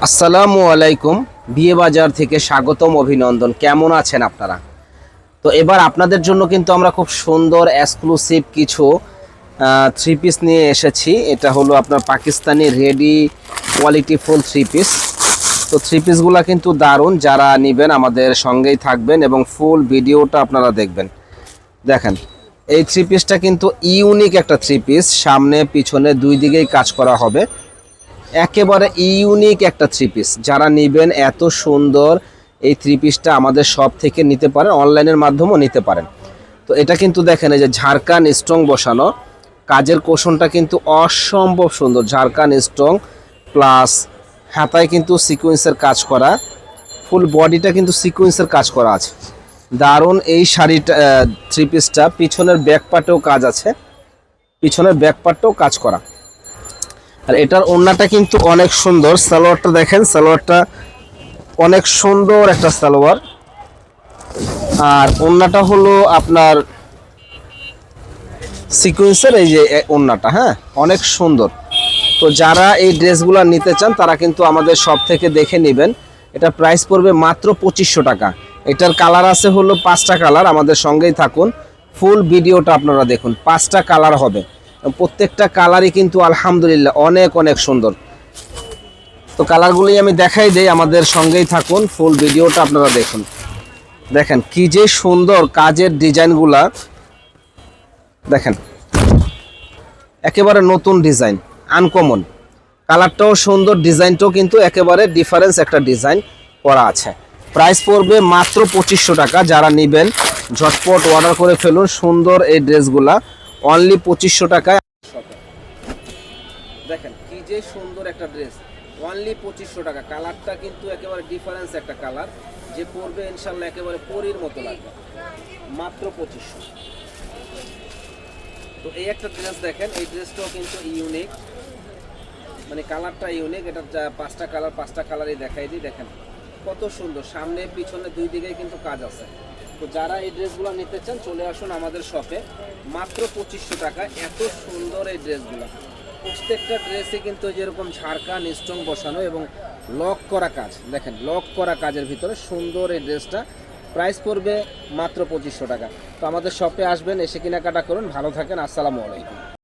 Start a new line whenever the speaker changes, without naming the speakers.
আসসালামু আলাইকুম। বিয়ে বাজার থেকে স্বাগতম, অভিনন্দন। কেমন আছেন আপনারা? তো এবার আপনাদের জন্য কিন্তু আমরা খুব সুন্দর এক্সক্লুসিভ কিছু থ্রি পিস নিয়ে এসেছি। এটা হলো আপনার Pakistani ready quality full three piece. তো থ্রি পিসগুলো কিন্তু দারুণ। যারা নেবেন আমাদের সঙ্গেই থাকবেন এবং ফুল ভিডিওটা আপনারা দেখবেন। দেখেন, এই থ্রি পিসটা কিন্তু ইউনিক একটা থ্রি পিস। সামনে পিছনে দুই দিকেই কাজ করা হবে। একেবারে ইউনিক একটা থ্রি পিস। যারা নেবেন এত সুন্দর এই থ্রি পিসটা আমাদের শপ থেকে নিতে পারেন, অনলাইনের মাধ্যমেও নিতে পারেন। তো এটা কিন্তু দেখেন, এই যে ঝাড়খান স্ট্রং বসানো, কাজের কোশনটা কিন্তু অসম্ভব সুন্দর। ঝাড়খান স্ট্রং প্লাস হাতায় কিন্তু সিকোয়েন্সের কাজ করা, ফুল বডিটা কিন্তু সিকোয়েন্সের কাজ করা আছে। দারুণ এই শাড়িটা, থ্রি পিসটা পিছনের ব্যাক পার্টেও কাজ আছে, পিছনের ব্যাক পার্টেও কাজ করা। আর এটার ওড়নাটা কিন্তু অনেক সুন্দর। সালোয়ারটা দেখেন, সালোয়ারটা অনেক সুন্দর একটা সালোয়ার। আর ওড়নাটা হলো আপনার সিকোয়েন্সের, এই যে ওড়নাটা, হ্যাঁ, অনেক সুন্দর। তো যারা এই ড্রেসগুলো নিতে চান তারা কিন্তু আমাদের শপ থেকে দেখে নেবেন। এটা প্রাইস পড়বে মাত্র 2500 টাকা। এটার কালার আছে হলো 5টা কালার। আমাদের সঙ্গেই থাকুন, ফুল ভিডিওটা আপনারা দেখুন। 5টা কালার হবে, প্রত্যেকটা কালারই কিন্তু আলহামদুলিল্লাহ অনেক অনেক সুন্দর। তো কালারগুলি আমি দেখাই দেই, আমাদের সঙ্গেই থাকুন, ফুল ভিডিওটা আপনারা দেখুন। দেখেন কি যে সুন্দর কাজের ডিজাইনগুলা, দেখেন একেবারে নতুন ডিজাইন, আনকমন। কালারটাও সুন্দর, ডিজাইনটাও কিন্তু একেবারে ডিফারেন্স একটা ডিজাইন করা আছে। প্রাইস পড়বে মাত্র 2500 টাকা। যারা নেবেন ঝটপট অর্ডার করে ফেলুন সুন্দর এই ড্রেসগুলা, অনলি 2500 টাকায়। দেখেন কি যে সুন্দর একটা ড্রেস, অনলি 2500 টাকা। কালারটা কিন্তু একেবারে ডিফারেন্স একটা কালার, যে পরবে ইনশাল্লাহ একেবারে পরীর মতো লাগবে। মাত্র 2500। তো এই একটা ড্রেস দেখেন, এই ড্রেসটাও কিন্তু ইউনিক, মানে কালারটা ইউনিক। এটা 5টা কালার, 5টা কালারই দেখাই দিই। দেখেন কত সুন্দর, সামনে পিছনে দুই দিকেই কিন্তু কাজ আছে। তো যারা এই ড্রেসগুলো নিতে চান চলে আসুন আমাদের শপে, মাত্র 2500 টাকা। এত সুন্দর এই ড্রেসগুলো, প্রত্যেকটা ড্রেসে কিন্তু যেরকম ঝাড়খান স্ট্রং বসানো এবং লক করা কাজ। দেখেন লক করা কাজের ভিতরে সুন্দর এই ড্রেসটা। প্রাইস পড়বে মাত্র 2500 টাকা। তো আমাদের শপে আসবেন, এসে কেনাকাটা করুন। ভালো থাকেন, আসসালামু আলাইকুম।